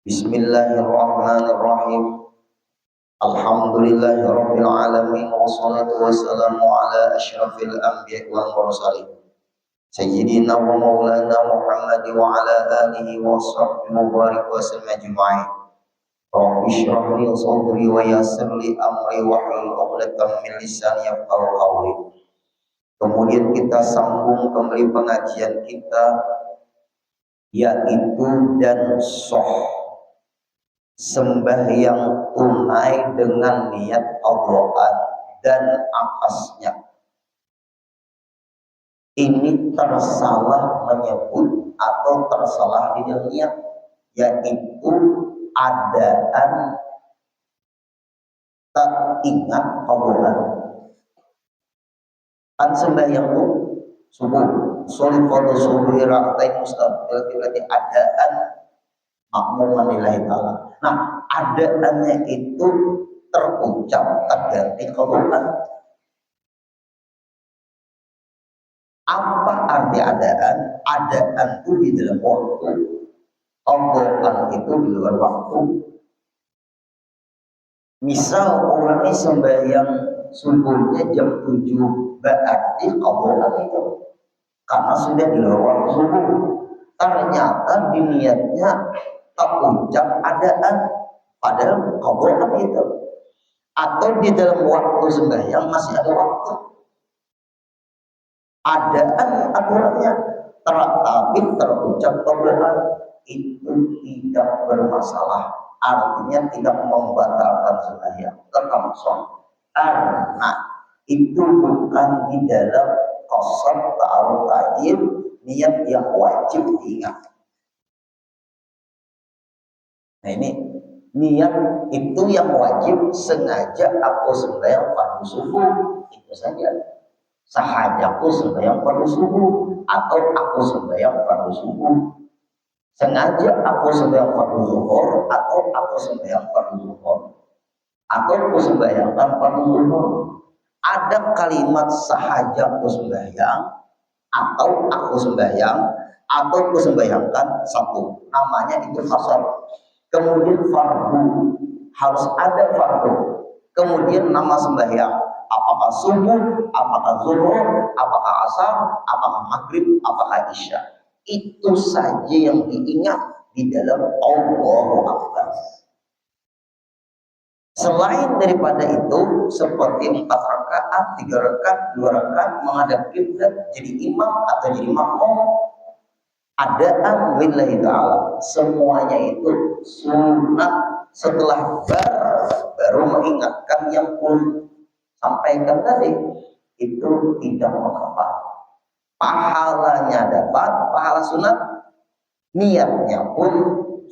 Bismillahirrahmanirrahim. Alhamdulillahirabbil alamin wassalatu wassalamu ala asyrafil anbiya'i wal mursalin sayyidina wa maulana Muhammad wa ala alihi wa sahbihi wa barik wa sallam ajma'in. Rabbi shrah li sadri wa yassir li amri wahlul 'uqdatam min lisani yafqahu qawli. Kemudian kita sambung kembali pengajian kita, yaitu dan sembahyang tunai dengan niat Allahan dan apasnya. Ini tersalah menyebut atau tersalah di dalam niat, yaitu adaan tak ingat Allahan. Kan sembahyang itu subuh, sholat fardu subuh, rakaatain mustaqbil berarti adaan makmuman lillahi ta'ala. Nah, adaannya itu terucap terganti Quran. Apa arti adaan? Adaan itu di dalam waktu, Quran itu di luar waktu. Misal orangnya sembahyang subuhnya jam 7, berarti Quran itu karena sudah di luar waktu subuh. Ternyata di niatnya terucap adaan, padahal Quran itu. Atau di dalam waktu sembahyang masih ada waktu, adaan aturannya tapi terucap Quran itu tidak bermasalah, artinya tidak membatalkan sembahyang, tetap sah. Karena itu bukan di dalam qasam ta'aruf ta'jil, niat yang wajib diingat. Nah ini niat itu yang wajib, sengaja aku sembahyang fardu subuh, itu saja. Sahaja aku sembahyang fardu subuh, atau aku sembahyang fardu subuh. Sengaja aku sembahyang fardu zuhur, atau aku sembahyang fardu zuhur, atau aku sembahyangkan fardu zuhur. Ada kalimat sahaja aku sembahyang, atau aku sembahyang, atau aku sembahyangkan satu, namanya itu qasar. Kemudian fardu, harus ada fardu. Kemudian nama sembahyang, apakah subuh, apakah zuhur, apakah asar, apakah maghrib, apakah isya. Itu saja yang diingat di dalam Allahu Akbar. Selain daripada itu, seperti 4 rakaat, 3 rakaat, 2 rakaat menghadap kiblat, jadi imam atau jadi makmum, adaan lillahi ta'ala, semuanya itu sunat. Setelah baru mengingatkan yang pun sampaikan tadi, itu tidak mengapa. Pahalanya dapat, pahala sunat, niatnya pun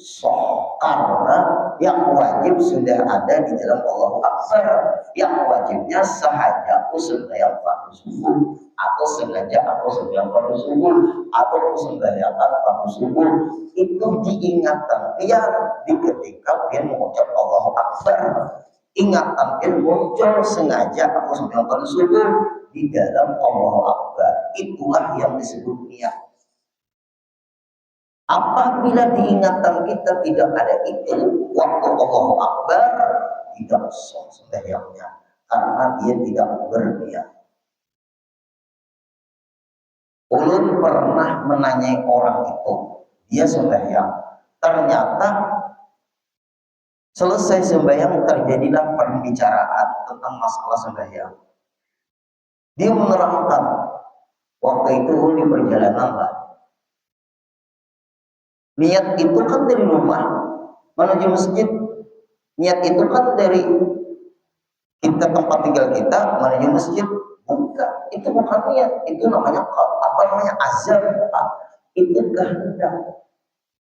sah, karena yang wajib sudah ada di dalam Allahu Akbar. Yang wajibnya sahaja aku sembahyang fardu subuh, atau sengaja aku sembahyang fardu subuh, atau aku sembahyangkan fardu subuh, itu diingatkan dia di ketika dia mengucap Allahu Akbar. Ingatan dia muncul, sengaja aku sembahyang fardu subuh di dalam Allahu Akbar. Itulah yang disebut niat. Apabila diingatan kita tidak ada itu, waktu Allahu Akbar, tidak sah sembahyangnya, karena dia tidak berniat. Ulun pernah menanyai orang itu, dia sembahyang, ternyata selesai sembahyang terjadilah pembicaraan tentang masalah sembahyang. Dia menerangkan, waktu itu di perjalanan lah, niat itu kan dari rumah menuju masjid. Niat itu kan dari kita tempat tinggal kita menuju masjid. Bukan, itu bukan niat, itu namanya azam. Itu kehendak.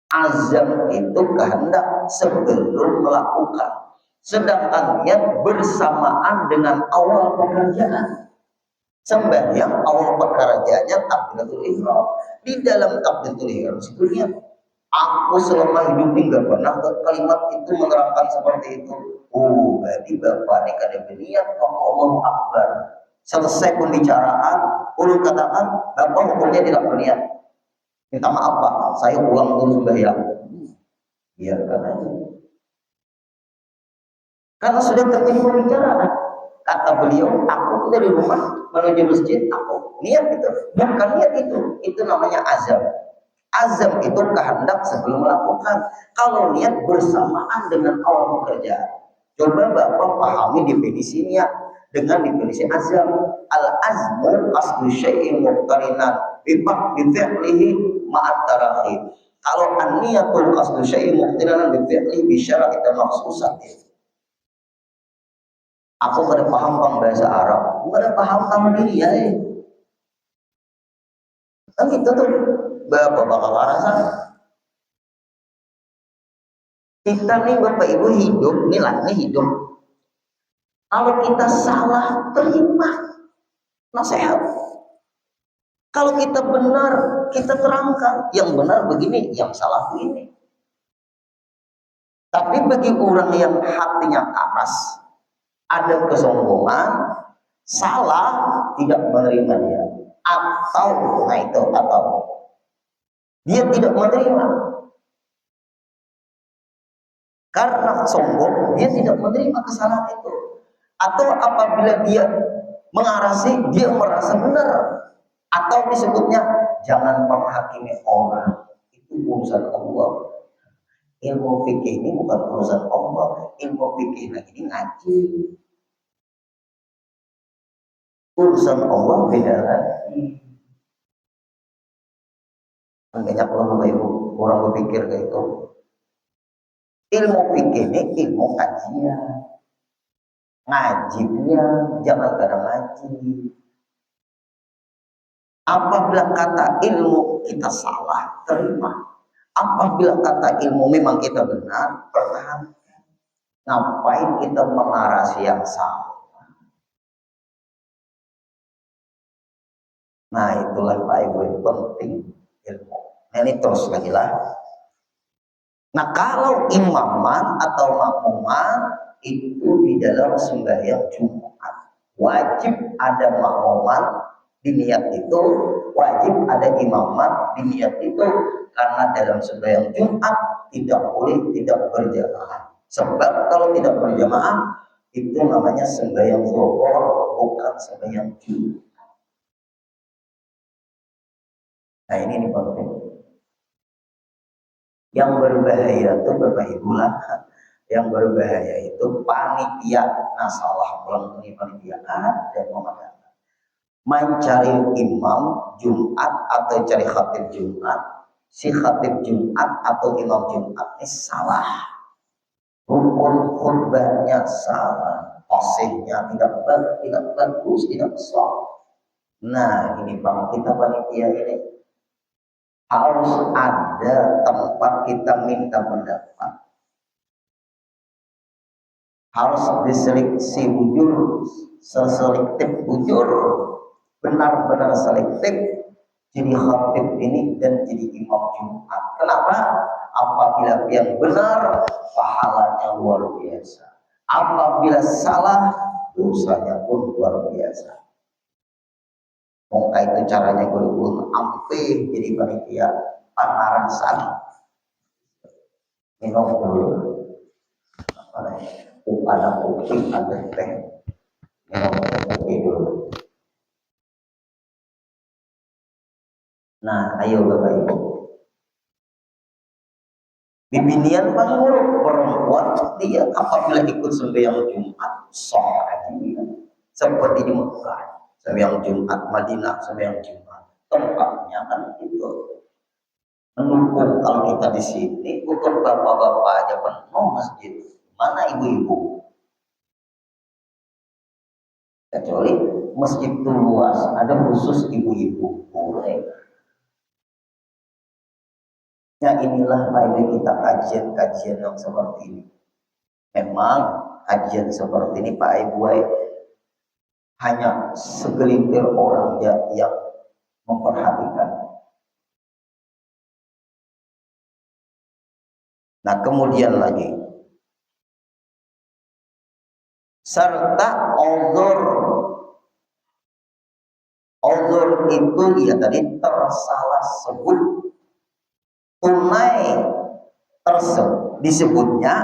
Azam itu kehendak sebelum melakukan. Sedangkan niat bersamaan dengan awal pekerjaan. Sembahyang awal pekerjaannya takbiratul ihram. Di dalam takbiratul ihram itu niat. Aku selama hidup ini nggak pernah kalimat itu menerangkan seperti itu. Oh, berarti bapak ini kada berniat Allahu Akbar. Selesai pembicaraan, ulun katakan bapak hukumnya tidak berniat. Minta maaf pak, saya ulang dulu sembahyang. biarkan aja. Karena sudah terjadi pembicaraan. Kata beliau, aku dari rumah menuju masjid, aku niat itu. Bukan niat itu. Itu namanya azam. Azam itu kehendak sebelum melakukan. Kalau niat bersamaan dengan awal pekerjaan. Coba Bapak pahami definisinya dengan definisi azam. Al-azmu aslu syai'in muqtarinan bifak bifi'lihi ma'at tarakhir. Kalau an-niyatul aslu syai'in muqtarinan bifi'lihi bisyarati maksusatin. Aku gak ada paham tentang bahasa Arab, gak ada paham tentang diri ya. Kan itu tuh Bapak rasa. Kita nih Bapak Ibu hidup, nih hidup. Kalau kita salah, terima nasihat. Kalau kita benar, kita terangkan. Yang benar begini, yang salah begini. Tapi bagi orang yang hatinya keras, ada kesombongan, salah, tidak menerima dia. Atau, nah itu, atau dia tidak menerima. Karena sombong, dia tidak menerima kesalahan itu. Atau apabila dia mengarasi, dia merasa benar. Atau disebutnya, jangan menghakimi orang. Itu urusan Allah. Ilmu fikih ini bukan urusan Allah. Ilmu fikih ini ngaji. Urusan Allah beda lagi. Banyak Bapak Ibu orang berpikir kayak itu. Ilmu fikih ini ilmu kajian. Ngajinya jangan kadang ngaji. Apabila kata ilmu kita salah, terima. Apabila kata ilmu memang kita benar, pertahankan. Ngapain kita mengarasi yang salah? Nah itulah Pak Ibu yang penting ilmu. Nah, ini terus lagi lah. Nah kalau imaman atau makmuman itu di dalam sembahyang Jumat wajib ada makmuman di niat itu, wajib ada imaman di niat itu, karena dalam sembahyang Jumat tidak boleh tidak berjamaah. Sebab kalau tidak berjamaah itu namanya sembahyang zuhur, bukan sembahyang Jumat. Nah ini penting. Yang berbahaya itu Bapak Ibu lah. Yang berbahaya itu panitia nasalah melengkapi panitiaan dan mengadakan. Mencari imam Jumat atau cari khatib Jumat, si khatib Jumat atau imam Jumat ini salah. Rukun khutbahnya salah, fasihnya tidak bagus, tidak sah. Nah ini bang kita panitia ini harus ada tempat kita minta pendapat. Harus diseleksi bujur, seselektif bujur, benar-benar selektif jadi khatib ini dan jadi imam Jumat. Kenapa? Apabila yang benar, pahalanya luar biasa. Apabila salah, dosanya pun luar biasa. Maka itu caranya guru ampe jadi panitia pemanasan. Minum dulu. Ada kopi, ada teh. Minum kopi dulu. Nah, ayo Bapak Ibu. Bibinian panguruk perempuan dia apabila ikut sembahyang Jumat sah dia seperti di Mekah sembahyang Jumat, Madinah sembahyang Jumat, tempatnya kan itu mendukung. Kalau kita di sini untuk bapak-bapak aja penuh masjid, mana ibu-ibu? Kecuali masjid itu luas, ada khusus ibu-ibu boleh. Ya inilah Pak Ibu kita kajian-kajian yang seperti ini. Memang kajian seperti ini Pak Ibu hanya segelintir orang yang memperhatikan. Nah kemudian lagi serta uzur itu ya tadi tersalah sebut, tunai disebutnya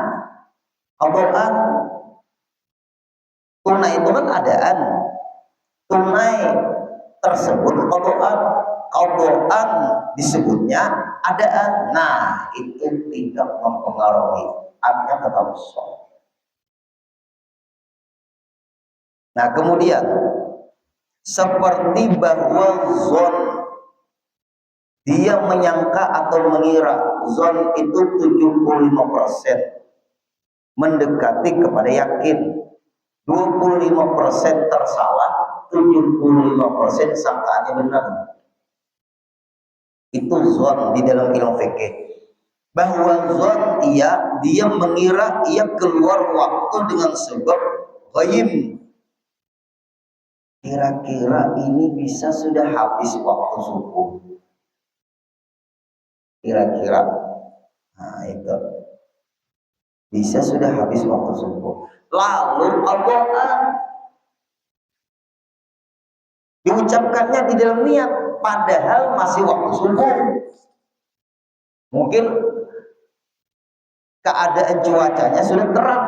qadaan. Tunai itu kan adaan, tunai tersebut qadaan. Qadaan disebutnya adaan. Nah, itu tidak mempengaruhi, artinya tetap sah. Nah, kemudian seperti bahwa zon, dia menyangka atau mengira, zon itu 75% mendekati kepada yakin, 25% tersalah, 75% sangkaannya benar. Itu zon di dalam ilmu fikih. Bahwa zon dia mengira ia keluar waktu dengan sebab ghaib. Kira-kira ini bisa sudah habis waktu subuh. Kira-kira, nah itu bisa sudah habis waktu subuh. Lalu qadaan diucapkannya di dalam niat, padahal masih waktu subuh. Mungkin keadaan cuacanya sudah terang,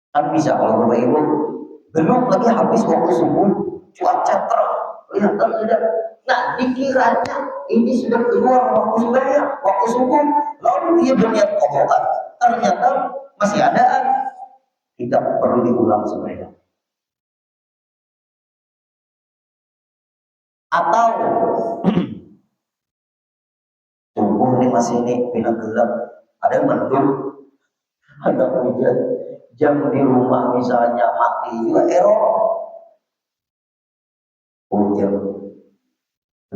kan bisa kalau Bapak Ibu belum lagi habis waktu subuh, cuaca terang, kelihatan sudah. Nah, dikiranya ini sudah keluar waktu sembahyang, waktu subuh, lalu dia berniat qadaan, ternyata masih adaan, tidak perlu diulang sembahyang. Atau subuh ini masih bina gelap, ada mendung, ada hujan, jam di rumah misalnya mati juga error. Jam 5,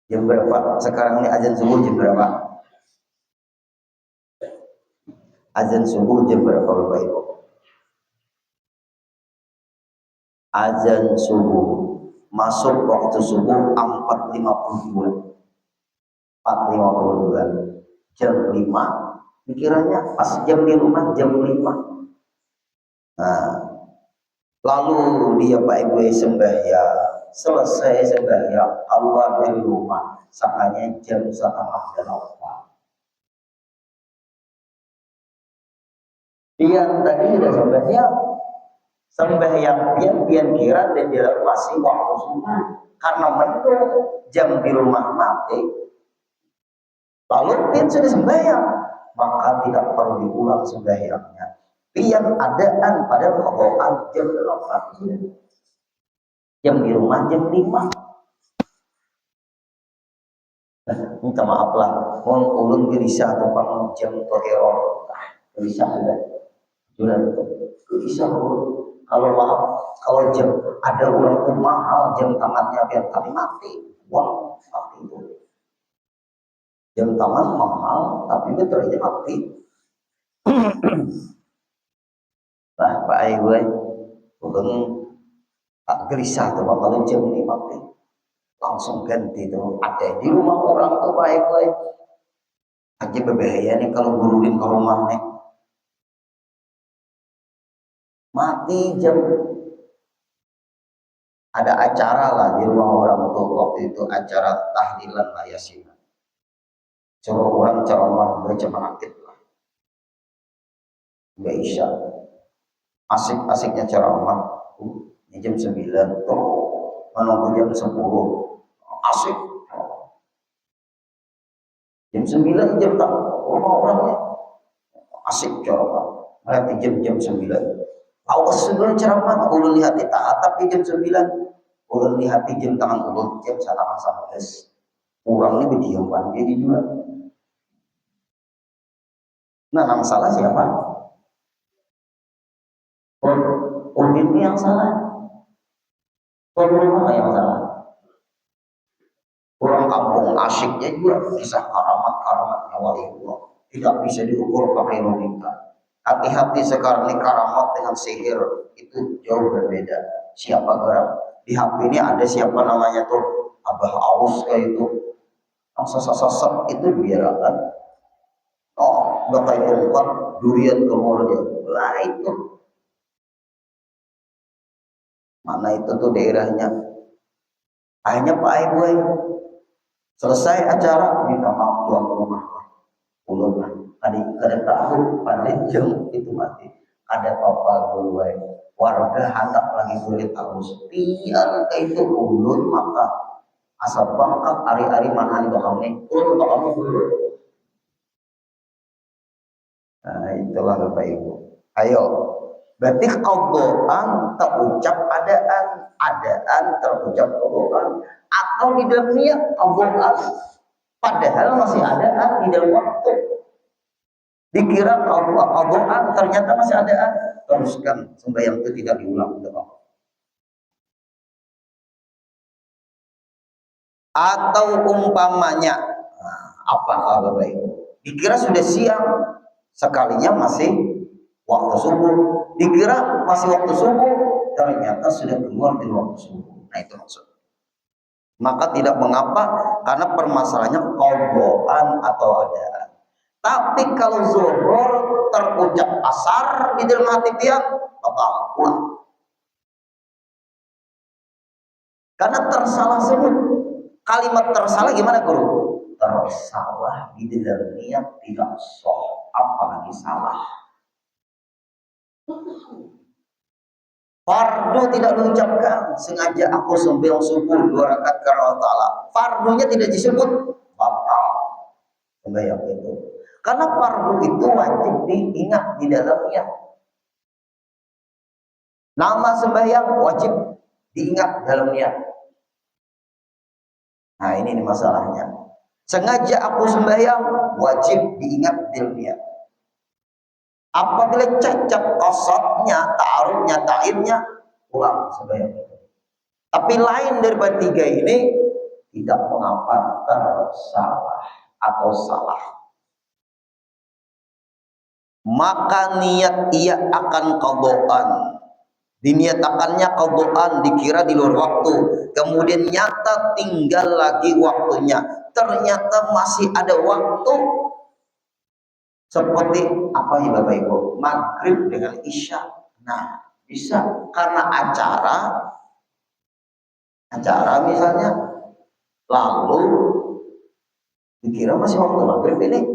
jam berapa sekarang ini azan subuh jam berapa? Azan subuh jam berapa Bapak Ibu? Azan subuh masuk waktu subuh 4.52, 4.52, jam 5, pikirannya pas jam di rumah jam 5. Nah, lalu dia Pak Ibu sembahyang, selesai sembahyang, keluar dari rumah, sangkanya jam 7:30. Dia tadi sudah sembahyang pian kira dan dia masih waktu subuh, karena mendung, jam di rumah mati. Lalu pian sudah sembahyang, maka tidak perlu diulang sembahyangnya. Pian adaan pada qadaan jam 8, jam di rumah jam 5. Minta maaf lah, ulun gelisah atau bangun jam atau error, gelisah sudah gelisah. Kalau maaf, kalau jam ada orang tuh mahal jam tangannya biar tapi mati, wah mati itu. Jam tangan mahal tapi baterainya mati. Nah, Pak Ibu, ulun tak gelisah tuh kalau jam ini mati. Langsung ganti tuh, ada di rumah orang tuh Pak Ibu, aja berbahaya nih kalau guruin ke rumah nih, mati jam. Ada acara lah di rumah orang tuh waktu itu, acara tahlilan lah Yasin, coba orang ceramah baca manaqib lah, nggak isya, asik-asiknya ceramah, ini jam 9 tuh menunggu jam 10, asik. Jam 9 jam tak orang-orangnya asik ceramah, berarti jam 9. Awas sebelum ceramah, ulun lihat taat, tapi jam 9, ulun lihat jam tangan ulun jam 11. Kurang ini berdiaman jadi juga. Nah, yang salah siapa? Udin ini yang salah. Tuan rumah yang salah. Orang kampung asyiknya juga kisah karamat-karamatnya waliullah. Tidak bisa diukur pakai logika. Hati-hati sekarang ini karamat dengan sihir itu jauh berbeda. Siapa gerak? Di HP ini ada siapa namanya tuh Abah Aus kayak itu. Yang sesat-sesat itu biarkan. Oh, bakai tongkat durian keluar dia. Lah itu. Mana itu tuh daerahnya? Akhirnya Pak Ibu Selesai acara minta maaf tuan rumah. Ulun kada tahu pada jam itu mati. Ada papa gue warga handak lagi kulit halus. Pian ke itu ulun maka asal bangkak hari-hari mana nih bakal ulun bakal dulu. Nah itulah Bapak Ibu. Ayo, berarti qadaan terucap adaan terucap qadaan, atau di dalam niat qadaan padahal masih adaan di dalam waktu. Dikira qadaan ternyata masih adaan, teruskan sembahyang itu tidak diulang. Atau umpamanya apa Bapak Ibu? Dikira sudah siang, sekalinya masih waktu subuh. Dikira masih waktu subuh, ternyata sudah keluar dari waktu subuh. Nah itu maksud. Maka tidak mengapa karena permasalahannya qadaan atau adaan. Tapi kalau zuhur terucap asar di dalam hati dia, batal pulang. Karena tersalah sebut. Kalimat tersalah gimana guru? Tersalah di dalam niat tidak sah, apalagi salah. Fardu tidak diucapkan, sengaja aku sembahyang subuh 2 rakaat karena Allah Ta'ala. Fardunya tidak disebut, batal sembahyang itu. Karena fardu itu wajib diingat di dalamnya. Nama sembahyang wajib diingat dalamnya. Nah ini masalahnya. Sengaja aku sembahyang wajib diingat dalamnya. Apabila cacat qasatnya, ta'arufnya, ta'innya, ulang sembahyang. Tapi lain daripada 3 ini tidak mengapa tersalah atau salah. Maka niat ia akan qadaan. Diniatakannya qadaan, dikira di luar waktu. Kemudian nyata tinggal lagi waktunya. Ternyata masih ada waktu. Seperti apa ya Bapak Ibu? Maghrib dengan Isya. Nah, bisa karena acara misalnya, lalu dikira masih waktu maghrib ini.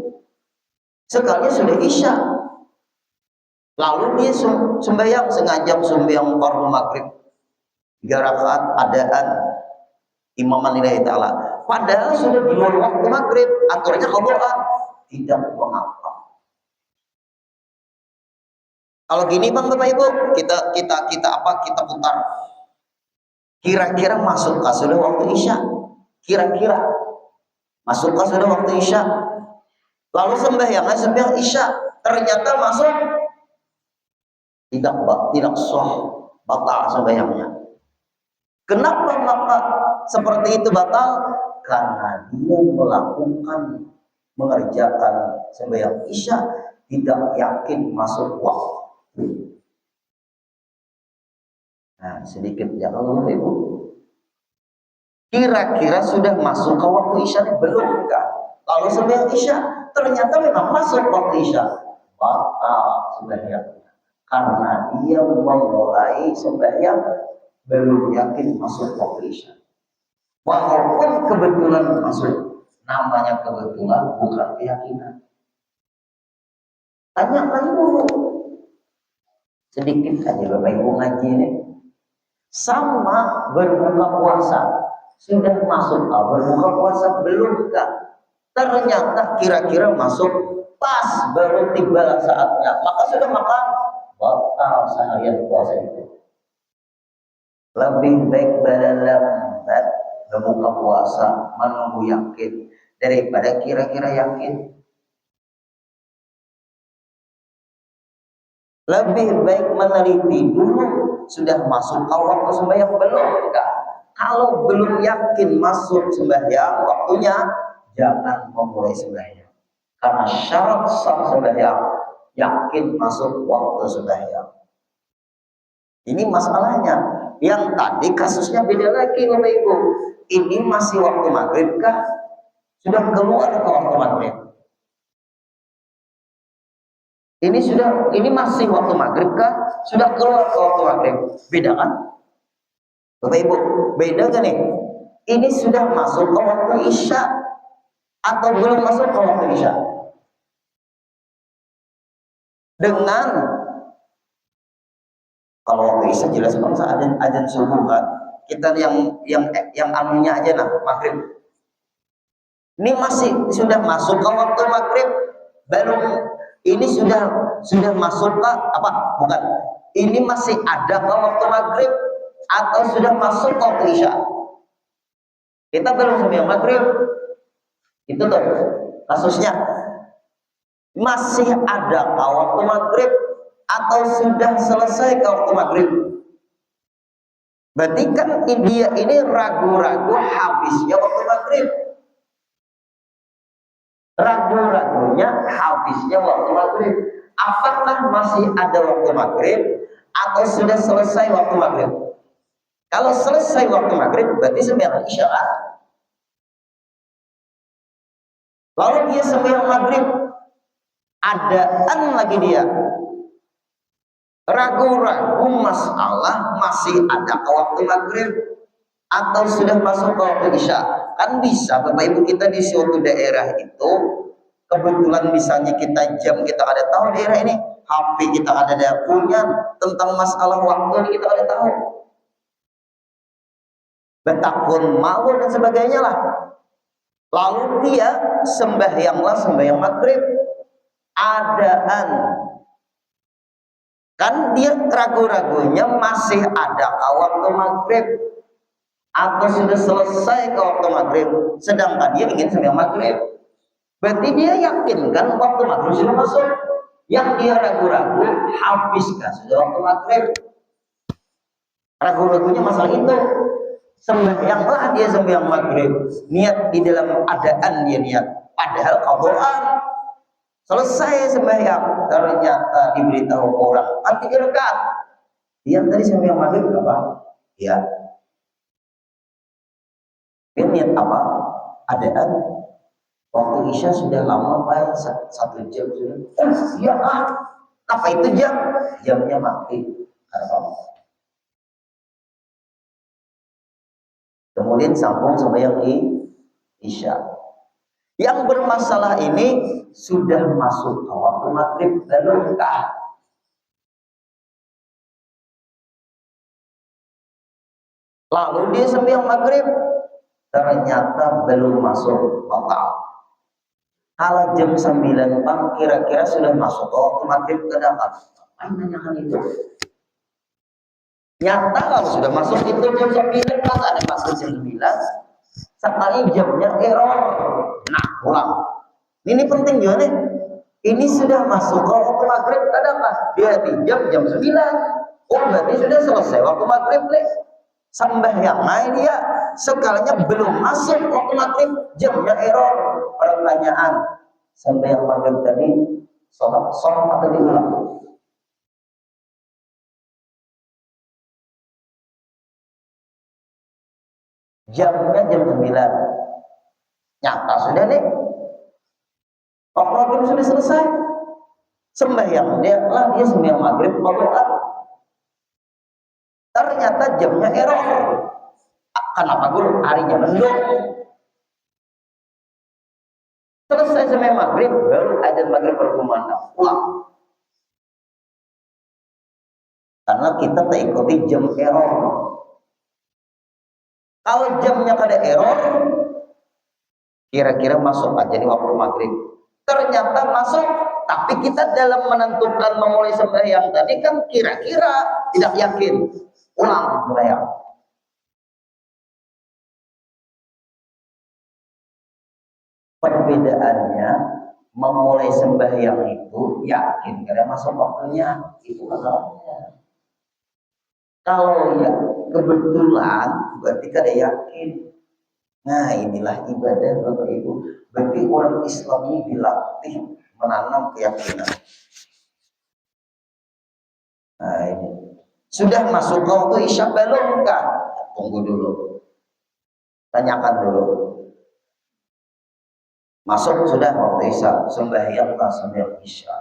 Sekalinya sudah Isya. Lalu dia sembahyang, sengaja sembahyang fardu maghrib 3 rakaat adaan imaman lillahi ta'ala. Padahal sudah di luar waktu maghrib, aturannya qadaan, tidak mengapa. Kalau gini Bang Bapak Ibu, kita putar. Kira-kira masukkah sudah waktu Isya? Kira-kira masukkah sudah waktu Isya? Lalu sembahyang Isya, ternyata masuk tidak sah, batal sembahyangnya. Kenapa maka seperti itu batal? Karena dia mengerjakan sembahyang Isya tidak yakin masuk waktu. Nah, sedikit ya kalau Ibu. Kira-kira sudah masuk ke waktu Isya belum kan? Kalau sembahyang Isya ternyata memang masuk waktu Isya, batal sembahyang. Karena dia memulai sembahyang belum yakin masuk waktu Isya. Walaupun kebetulan masuk, namanya kebetulan bukan keyakinan. Tanya lagi dulu. Sedikit aja Bapak Ibu ngaji ini. Sama berbuka puasa. Sudah masuk berbuka puasa belum kah? Ternyata kira-kira masuk pas baru tiba saatnya. Maka sudah makan, batal seharian puasa itu. Lebih baik lambat berbuka puasa menunggu yakin daripada kira-kira yakin. Lebih baik meneliti dulu sudah masuk waktu sembahyang belum enggak. Kalau belum yakin masuk sembahyang waktunya, jangan memulai sembahyang. Karena syarat sah sembahyang yakin masuk waktu sembahyang. Ini masalahnya. Yang tadi kasusnya beda lagi Bapak Ibu. Ini masih waktu maghrib kah? Sudah keluar ke waktu maghrib. Ini masih waktu maghrib kah? Sudah keluar ke waktu maghrib. Beda kan? Bapak Ibu, beda kan nih? Ini sudah masuk ke waktu Isya. atau belum masuk ke waktu isya. Dengan kalau waktu isya jelas bangsa azan subuh kan. Kita yang anunya aja nah maghrib. Ini masih sudah masuk ke waktu maghrib, belum ini sudah masuk ke apa? Bukan. Ini masih ada ke waktu maghrib atau sudah masuk ke waktu isya. Kita belum sembahyang maghrib. Itu tuh kasusnya. Masih ada ke waktu maghrib atau sudah selesai ke waktu maghrib. Berarti kan dia ini ragu-ragu habisnya waktu maghrib. Ragu-ragunya habisnya waktu maghrib. Apakah masih ada waktu maghrib atau sudah selesai waktu maghrib? Kalau selesai waktu maghrib berarti sembahyang isya kan? Lalu dia sembahyang maghrib, adaan lagi dia ragu-ragu masalah masih ada ke waktu maghrib atau sudah masuk ke waktu isya. Kan bisa Bapak Ibu kita di suatu daerah itu kebetulan misalnya kita ada tahu daerah ini, HP kita ada punya tentang masalah waktu ini kita ada tahu, betapun malu dan sebagainya lah. Lalu dia sembahyang maghrib, adaan kan dia ragu-ragunya masih ada ke waktu maghrib atau sudah selesai ke waktu maghrib, sedangkan dia ingin sembahyang maghrib. Berarti dia yakin kan waktu maghrib sudah masuk. Yang dia ragu-ragu habiskah sudah waktu maghrib. Ragu-ragunya masalah itu. Sembahyanglah dia sembahyang maghrib, niat di dalam adaan dia niat, padahal qadhaan. Selesai sembahyang, ternyata diberitahu orang kan 3 rakaat. Dia tadi sembahyang maghrib apa? Ya. Ini niat apa? Adaan. Waktu isya sudah lama Pak, 1 jam sudah. Iya ah. Apa itu jam? Jamnya mati. Kemudian sambung sembahyang isya. Yang bermasalah ini sudah masuk ke waktu maghrib belumkah? Lalu dia sembahyang maghrib, ternyata belum masuk total. Kalau jam 9 Bang, kira-kira sudah masuk ke waktu maghrib ke dalam. Apa nanyakan itu? Nyata kalau sudah masuk itu jam 9, pas ada masuk jam 9, sekali jamnya error. Nah, ulang. Ini penting juga nih. Ini sudah masuk ke waktu maghrib kadang-kadang dia di jam 9. Oh, berarti sudah selesai waktu maghrib nih. Sembahyang dia sekalinya belum masuk waktu maghrib, jamnya error. Pertanyaan, sembahyang maghrib tadi sholat atau diulang? Jamnya jam 9. Nyata sudah nih. Waktu maghrib sudah selesai. Sembahyang dia sembahyang maghrib qadhaan. Ternyata jamnya error. Kenapa guru? Harinya mendung. Selesai sembahyang maghrib, baru azan maghrib berkumandang. Pulang. Karena kita tak ikuti jam error. Kalau jamnya kada error, kira-kira masuk aja di waktu maghrib. Ternyata masuk, tapi kita dalam menentukan memulai sembahyang tadi kan kira-kira tidak yakin. Ulang sembahyang. Perbedaannya memulai sembahyang itu yakin kada masuk waktunya, itu masalahnya. Kalau ya kebetulan berarti kada yakin. Nah, inilah ibadah Bapak Ibu. Berarti orang Islam ini dilatih menanam keyakinan. Nah, ini sudah masuk waktu isya belum kan? Tunggu dulu. Tanyakan dulu. Masuk sudah waktu isya, sembahyang isya.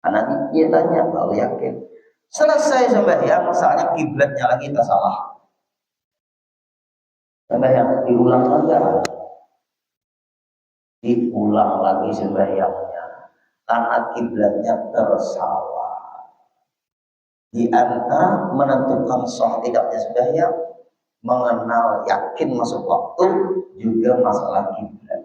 Anak dia tanya kalau yakin. Selesai sembahyang, misalnya kiblatnya lagi kita salah. Sembahyang diulang enggak? diulang lagi sembahyangnya karena kiblatnya tersalah. Di antara menentukan sah tidaknya sembahyang, mengenal yakin masuk waktu, juga masalah kiblat.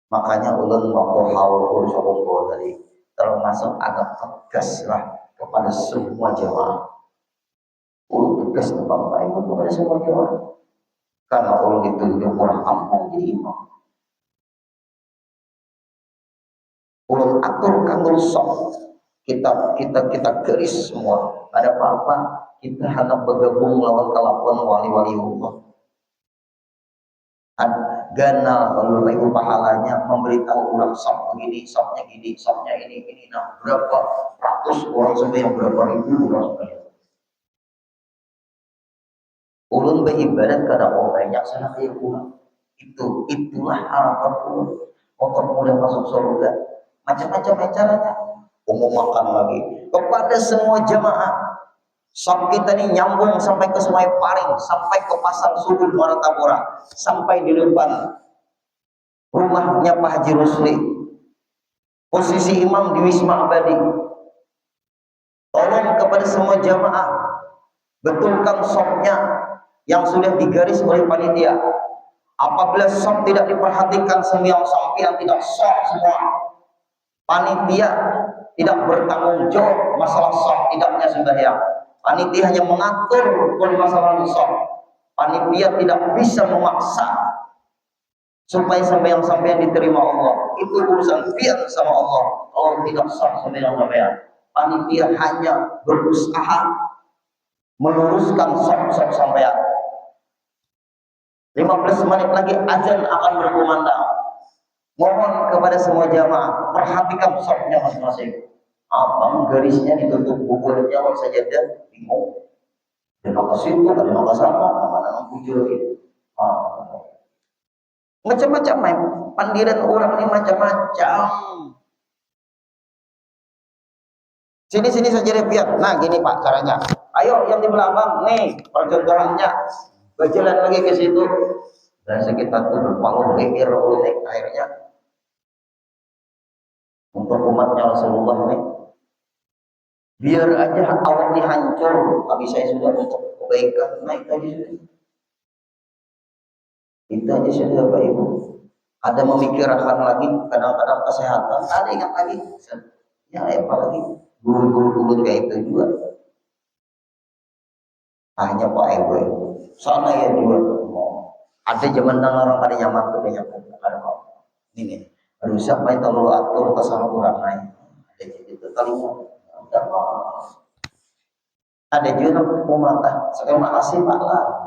Makanya ulun waktu haul urusan tadi termasuk agak tegas lah kepada semua jemaah. Ulun tegas kepada kepada semua jemaah. Karena ulun ditunjuk orang kampung jadi imam. Ulun aturkan dulu sok. Kita garis semua. Ada apa-apa kita hendak bergabung lawan kelakuan wali-wali Allah. Ganal kalau ibu pahalanya memberitahu ulang sok begini, soknya gini, soknya ini. Nah, berapa ratus orang sembahyang, berapa ribu orang sembahyang. Ulun beribadat karena banyak sana kayak ulang. Itulah harapan ulun. Untuk mudah masuk surga. Macam-macam caranya. Umum makan lagi kepada semua jamaah. Sok kita ini nyambung sampai ke Sungai Paring, sampai ke Pasar Subuh Muara Tabora, sampai di depan rumahnya Pak Haji Rusli. Posisi imam di Wisma Abadi. Tolong kepada semua jamaah, betulkan soknya yang sudah digaris oleh panitia. Apabila sok tidak diperhatikan, semua sampian tidak sok semua. Panitia tidak bertanggung jawab masalah sok tidaknya sembahyang. Panitia hanya mengatur permasalahan sok. Panitia tidak bisa memaksa supaya sampeyan diterima Allah. Itu urusan pian sama Allah. Allah tidak sah sampeyan. Panitia hanya berusaha meluruskan sok sampeyan. 15 menit lagi azan akan berkumandang. Mohon kepada semua jamaah, perhatikan soknya masing-masing. Abang garisnya ditutup bukunya jawab saja dan bingung. Ada nama situ, ada nama sana, nama bujur itu. Macam-macam pandiran orang ini macam-macam. Sini saja repiat. Nah gini Pak caranya. Ayo yang di belakang nih percontohannya. Berjalan lagi ke situ. Dan sekitar tuh berpanggung pikir oleh akhirnya untuk umatnya Rasulullah nih. Biar aja awak ini hancur, tapi saya sudah untuk kebaikan, naik aja sudah. Itu aja sudah Bapak Ibu. Ada memikirkan lagi kadang-kadang kesehatan, ada ingat lagi. Ya apalagi guru-guru kayak itu juga. Hanya Pak Ibu, sana ya juga. Ada zaman orang pada nyaman tuh banyak ada kok. Ini harus siapa yang terlalu atur kesana kurang naik. Ada itu kalimat. Ada juga pemerintah sekarang makasih Pak lah,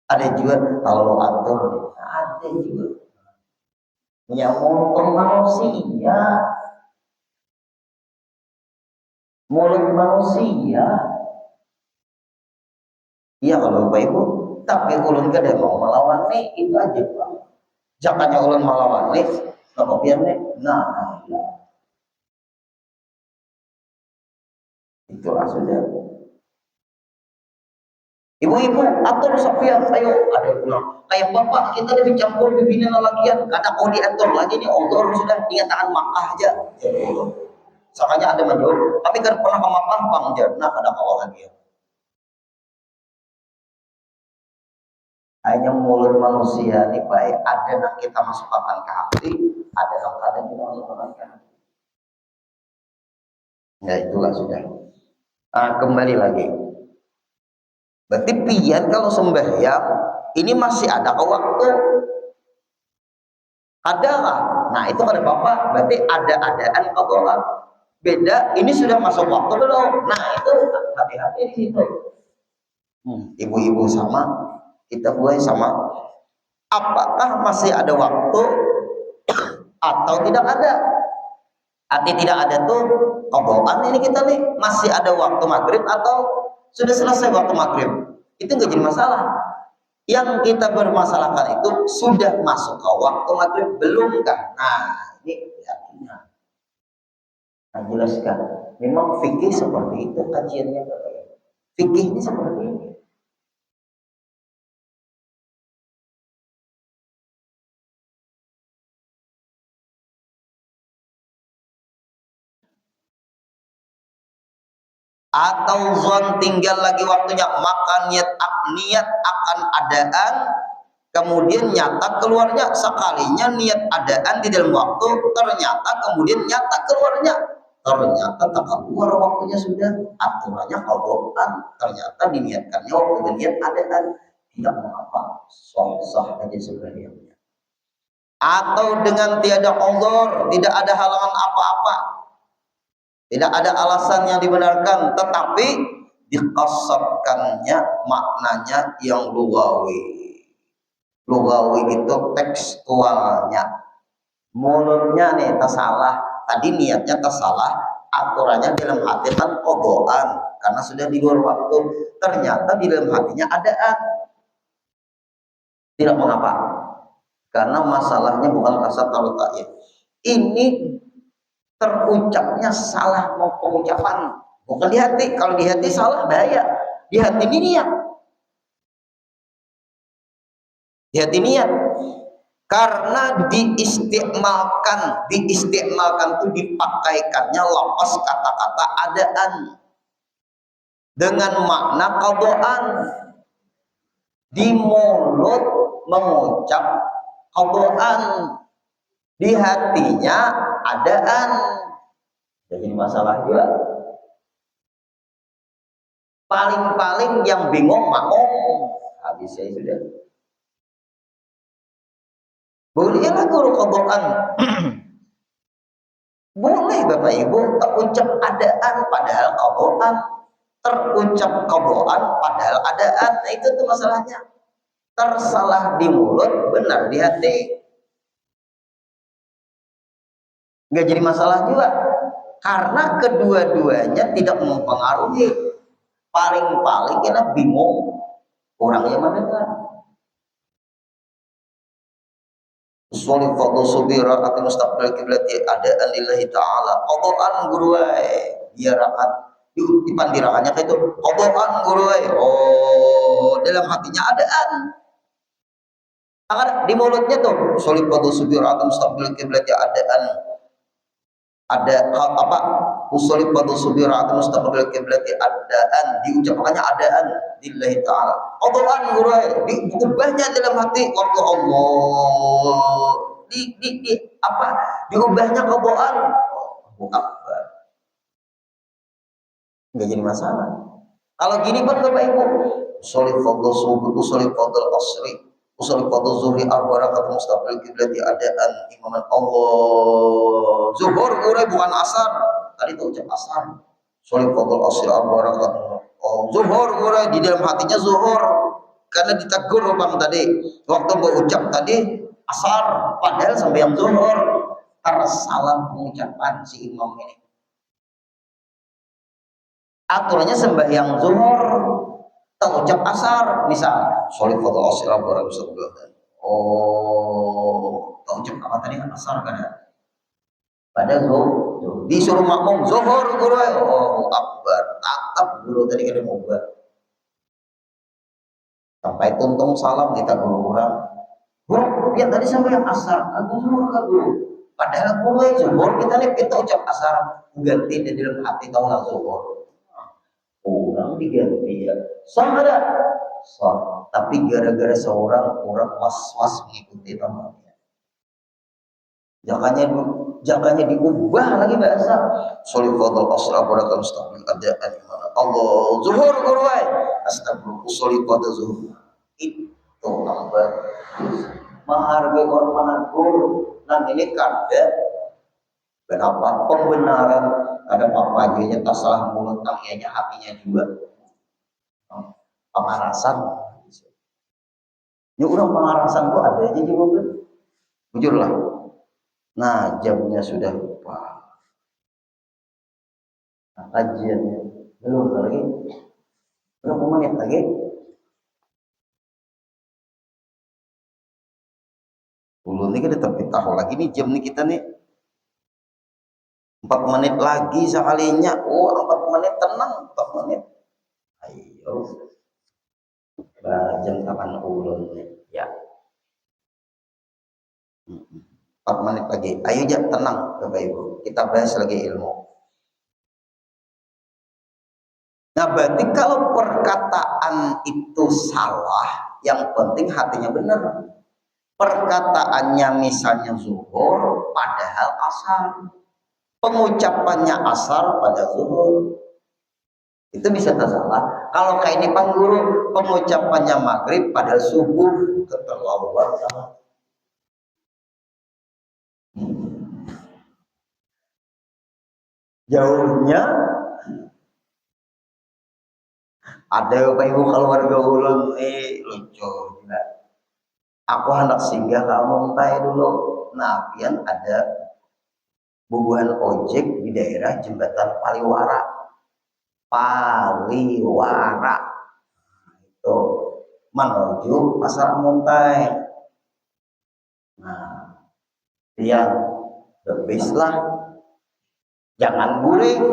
ada juga kalau atur, ada juga yang mulut manusia, iya kalau Bapak Ibu, tapi ulun kada mau melawan nih itu aja Pak, jangannya ulun melawan nih, kemudian nih, nah itulah sudah. Ibu-ibu atur sapian, ayo ada pulang. Kayak bapak kita udah dicampur pimpinan lagian, kata kau diatur lagi nih Allah sudah dinyatakan Makkah aja. Sakanya ada majul, tapi kan pernah ke Makkah bang jar, nah ada kau lagi. Hanya mulut manusia nih baik, ada yang kita masukkan ke hati, ada yang kadang kita masukkan ke hati. Ya itulah sudah. Kembali lagi. Berarti pian kalau sembahyang ini masih ada waktu. Ada lah. Nah itu kan bapak berarti ada-adaan Allah. Beda ini sudah masuk waktu belum. Nah itu hati-hati di situ. Ibu-ibu sama, kita buat sama. Apakah masih ada waktu atau tidak ada? Arti tidak ada tuh kobokan ini kita nih masih ada waktu maghrib atau sudah selesai waktu maghrib, itu nggak jadi masalah. Yang kita bermasalahkan itu sudah masuk ke waktu maghrib belum kan? Nah ini artinya jelaskan. Memang fikih seperti itu kajiannya Bapak. Fikih ini seperti ini. atau zon tinggal lagi waktunya, maka niat akan adaan, kemudian nyata keluarnya. Sekalinya niat adaan di dalam waktu, ternyata kemudian nyata keluarnya, ternyata tak keluar waktunya, sudah aturannya qadaan, ternyata diniatkannya waktu niat adaan, tidak mengapa, sah aja sebenarnya. Atau dengan tiada uzur, tidak ada halangan apa-apa, tidak ada alasan yang dibenarkan, tetapi dikasatkannya maknanya yang lugawi. Lugawi itu tekstualnya. Mulutnya nih tersalah, tadi niatnya tersalah, aturannya dalam hati kan qadaan karena sudah di luar waktu, ternyata di dalam hatinya adaan. Tidak mengapa, karena masalahnya bukan kasat atau ta'yin. Ini terucapnya salah mau pengucapan, bukan di hati. Kalau di hati salah bahaya, di hati ini niat, di hati niat. Karena diistimalkan itu dipakaikannya lapas kata-kata adaan dengan makna qadaan. Di mulut mengucap qadaan, di hatinya adaan. Jadi masalah juga. Paling-paling yang bingung makmum, habis saya sudah. Bolehlah guru qadaan. Boleh Bapak Ibu terucap adaan padahal qadaan, terucap qadaan padahal adaan. Nah, itu tuh masalahnya. Tersalah di mulut, benar di hati. Nggak jadi masalah juga, karena kedua-duanya tidak mempengaruhi. Paling-paling kita bingung orangnya mana kan. Usholi fadl subira atau mustaqbil kiblati adaan lillahi ta'ala. Qadaan guru biarakan dipandirakannya kayak itu. Qadaan guru oh, dalam hatinya adaan. Agar di mulutnya tuh usholi fadl subira atau mustaqbil kiblati adaan. Ada apa? Usholi fadl subira atau mustaqbil kiblati adaan, diucapkannya adaan lillahi ta'ala. Qadaan guru diubahnya dalam hati waktu Allah. Di apa? Diubahnya qadaan. Akbar. Enggak jadi masalah. Kalau gini kan Bapak Ibu, usholi fadl subuh, usholi fadl asri, usholi fadl zuhri arbarakat mustaqbil kiblati adaan imaman Allah. Zuhur guru bukan asar. Tadi itu ucap asar. Usholi fadl asri arbarakat zuhur guru di dalam hatinya zuhur. Karena ditegur Bang tadi, waktu berucap tadi asar, padahal sampai yang zuhur. Tersalah pengucapan si imam ini. Aturannya sembahyang zuhur terucap asar, misal sholli fadl asr barang sabda. Oh, terucap apa tadi kan asar kan ya? Pada zuhur disuruh makmum zuhur guru. Oh, akbar. Tatap guru tadi kada mau buat. Sampai tuntung salam kita guru orang. Guru, dia tadi sampai asar, aku zuhur ke guru. Padahal guru zuhur kita ucap asar, ganti di dalam hati tahu lah zuhur. Orang diganti ya, sah ada, sah. Tapi gara-gara seorang orang was-was mengikuti temannya, jangannya diubah lagi bahasa. Sholli fadl asra barakal mustaqbil adaan imana Allah zuhur gurwai astagfirullah sholli fadl zuhur itu apa menghargai orang menakur. Nah ini kada kenapa pembenaran ada apa aja tak salah mulut tangianya hatinya juga pemarasan. Ini orang pemarasan tuh ada aja juga kan, jujur lah. Nah jamnya sudah lupa, nah, kajiannya belum lagi, berapa menit lagi? Belum nih kita tapi tahu lagi nih jam nih kita nih 4 menit lagi sekalinya. Oh 4 menit tenang, 4 menit. Ayo jam kapan ulun ya 4 menit lagi. Ayo aja tenang Bapak Ibu, kita bahas lagi ilmu. Nah, berarti kalau perkataan itu salah, yang penting hatinya benar. Perkataannya misalnya zuhur, padahal asar. Pengucapannya asar pada zuhur. Itu bisa tersalah. Kalau kayak ini pangguru, pengucapannya maghrib pada subuh, keterlaluan. Jauhnya ada apa ibu keluarga ulun lucu juga. Aku hendak singgah kamu tay dulu. Nah, pian ada bubuhan ojek di daerah jembatan Paliwara. Paliwara itu menuju pasar Muntai. Nah, pian lebih lah, jangan guring.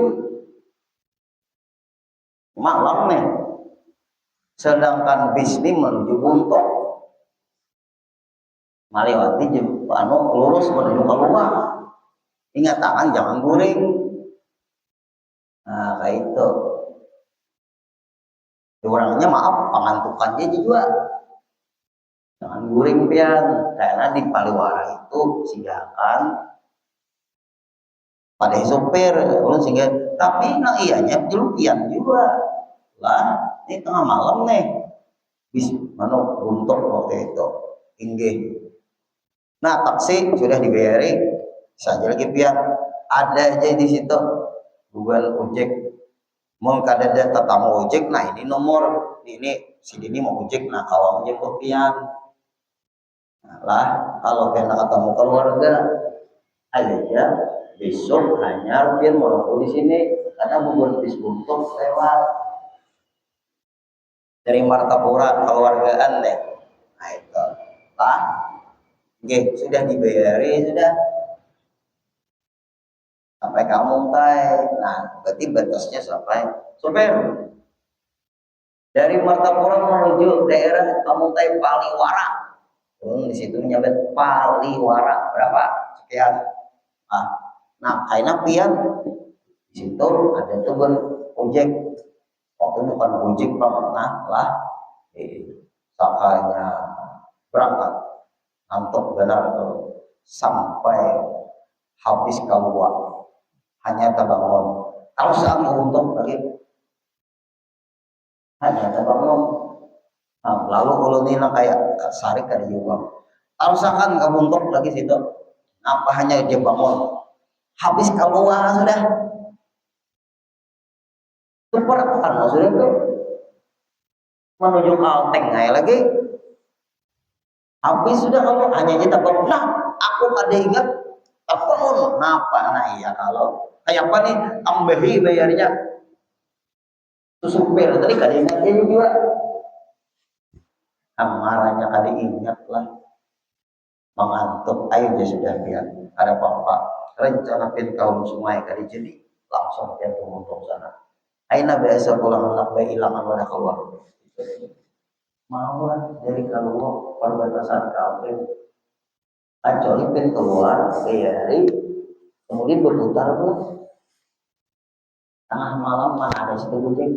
Malam nih, sedangkan bis ini menuju Buntok. Maliwati anu lurus menuju keluar. Ingat tangan jangan guring. Nah, kayak itu. Orangnya maaf, pengantukannya juga. Jangan guring pian, karena di Paliwara itu singgahan pada sopir, sehingga tapi nah iyanya dulu pian juga. Lah, ini tengah malam nih. Bis mana Buntok waktu itu. Inggih. Nah, taksi sudah dibayari, saja lagi pian. Ada aja di situ Google ojek. Mau kada ada tatamu ojek, nah ini nomor ini si Dini mau ojek, nah kawang jemput pian. Nah, lah kalau kena ketemu keluarga, aja ya besok hanya pian mau nunggu di sini karena bukan bis Buntok lewat dari Martapura keluargaan deh. Nah itu lah. Oke, sudah dibayari sudah sampai kamu tay. Nah, berarti batasnya sampai sopir dari Martapura menuju daerah Kamuntai Paliwara. Di situ nyabet Paliwara berapa sekian. Nah, kayaknya pian di situ ada tuh ojek. Waktu bukan ojek banget, nah lah sakanya berangkat ngantuk benar tuh sampai habis keluar hanya terbangun harus untuk lagi hanya terbangun. Nah, lalu kalau ini kayak sari kali juga harus akan kabuntok lagi situ apa hanya dia bangun habis keluar sudah perkan sudah tuh menuju Kalteng lagi habis sudah kalau hanya kita bangun. Nah, aku ada ingat bangun napa nah iya kalau kayak apa nih tambahi bayarnya itu supir tadi kada ingat dia juga amarahnya kali ingat lah mengantuk ayo dia sudah lihat ada apa rencana pin kaum semua kali jadi langsung dia untuk sana aina biasa pulang anak bayi hilangan pada keluar mau lah dari keluar perbatasan kampung kecuali pin keluar hari kemudian berputar pun tengah malam mana ada situ kucing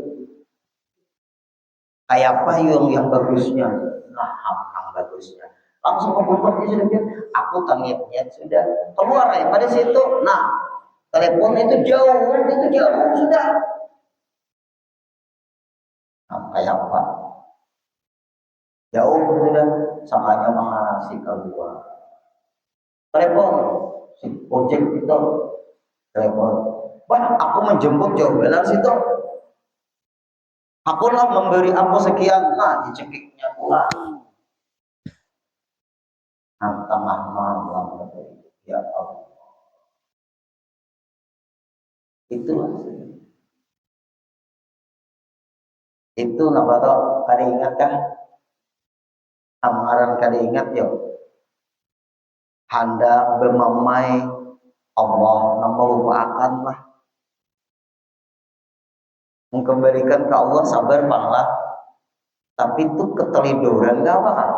kayak payung yang bagusnya nah yang bagusnya langsung komputernya sudah bilang aku tangitnya sudah keluar ya pada situ. Nah, teleponnya itu jauh sudah nah, kayak apa jauh sudah sangkanya mengarasi keluar telepon si ojek itu telepon wah aku menjemput jauh benar situ aku lah memberi aku sekian nah dicekiknya pulang tengah malam ya Allah itu napa toh kada ingat kah amaran kada ingat yo hendak bermamai Allah melupakan lah mengembalikan ke Allah sabar banglah tapi itu ketelidoran gak apa kan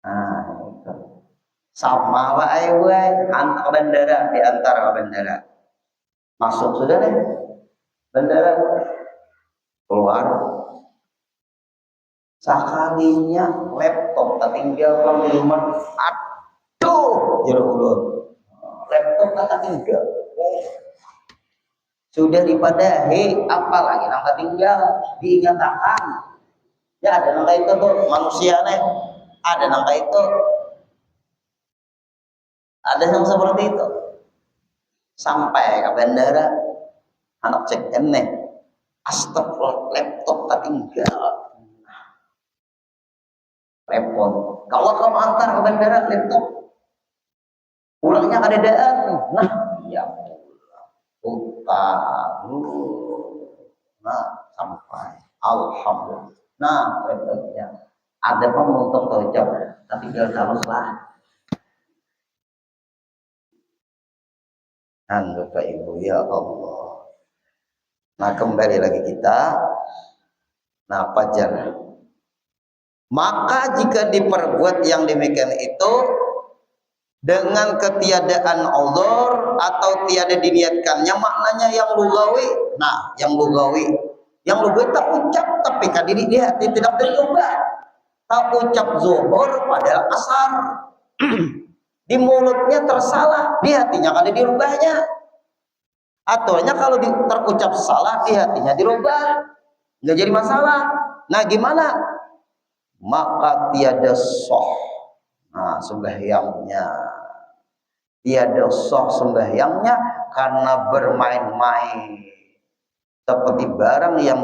nah itu sama wae antar bandara di antara bandara Masuk sudah deh bandara, keluar sekalinya laptop tak tinggal di rumah, aduh jeruk ulun, laptop tak tinggal, sudah dipadahi apalagi nangka tinggal diingatakan ya, ada nangka itu tuh manusia nih, ada nangka itu, ada yang seperti itu. Sampai ke bandara anak cek nih, astagfirullah laptop tak tinggal, repot. Kalau kamu antar ke bandara laptop pulangnya kadedaan, nah ya utang, nah sampai alhamdulillah, nah laptopnya ada penguntung tojok tapi tinggal halus lah. Bapak Ibu ya Allah. Nah kembali lagi kita, nah pajar. Maka jika diperbuat yang demikian itu dengan ketiadaan Allah atau tiada diniatkannya, maknanya yang lugawi. Nah yang lugawi tak ucap tapi kadiri di hati tidak terubah. Tak ucap zuhur pada asar. Di mulutnya tersalah, di hatinya kada dirubahnya. Ataunya kalau terucap salah di hatinya dirubah, nggak jadi masalah. Nah gimana? Maka tiada soh. Nah sembahyangnya tiada soh sembahyangnya karena bermain-main seperti barang yang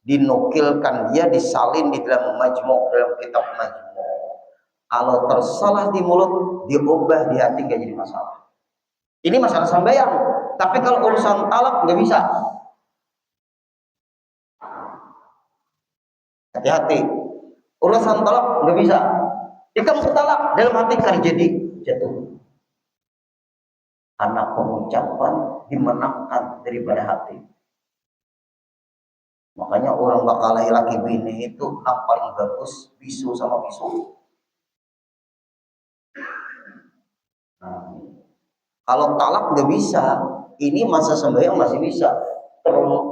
dinukilkan dia disalin di dalam majmu', dalam kitab majmu'. Kalau tersalah di mulut diubah di hati nggak jadi masalah. Ini masalah sembahyang. Tapi kalau urusan talak nggak bisa. Hati-hati. Urusan talak nggak bisa. Ikam talak dalam hati kan jadi jatuh. Karena pengucapan dimenangkan daripada hati. Makanya orang bakal laki bini itu yang paling bagus bisu sama bisu. Nah, kalau talak nggak bisa, ini masa sembahyang masih bisa.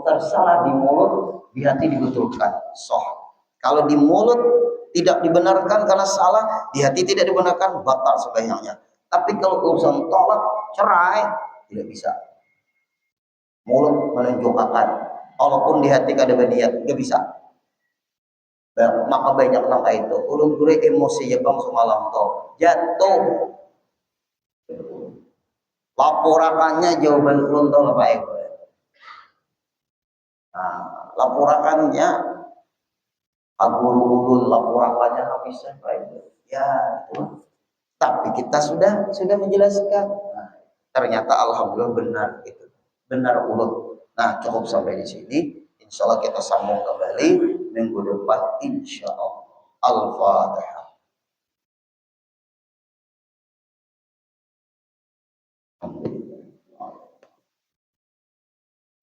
Tersalah di mulut, di hati dibetulkan. Soh. Kalau di mulut tidak dibenarkan karena salah, di hati tidak dibenarkan, batal sembahyangnya. Tapi kalau urusan talak, cerai, tidak bisa. Mulut menunjukkan, walaupun di hati ada berniat, nggak bisa. Maka banyak nangka itu. Ulun emosi ya bang semalam toh jatuh. Laporannya jawaban ulun toh Pak Eko. Nah, laporannya guru ulun laporannya habis Pak Eko. Ya itu. Tapi kita sudah menjelaskan. Nah, ternyata alhamdulillah benar itu. Benar ulun. Nah, cukup sampai di sini. Insya Allah kita sambung kembali minggu depan insya Allah. Al-Fatihah.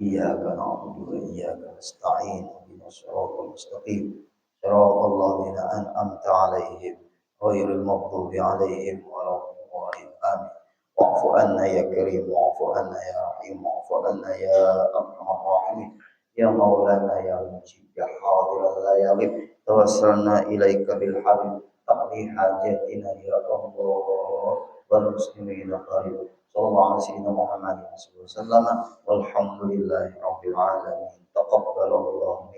Iyyaka na'budu wa iyyaka nasta'in ihdinas siratal mustaqim siratal ladzina an'amta 'alaihim ghairil maghdubi 'alaihim waladdallin amin. Wa'fu anna ya karim wa'fu anna ya rahim wa'fu anna ya arhamar rahimin ya maulana ya mujib ya hadiran la yaghib tawassalna ilaika bil habib taqdi hajatina ya Allah wal muslimina qarib sallallahu alaihi sayyidina Muhammad sallallahu alaihi wasallam walhamdulillahi rabbil alamin taqabbalallahu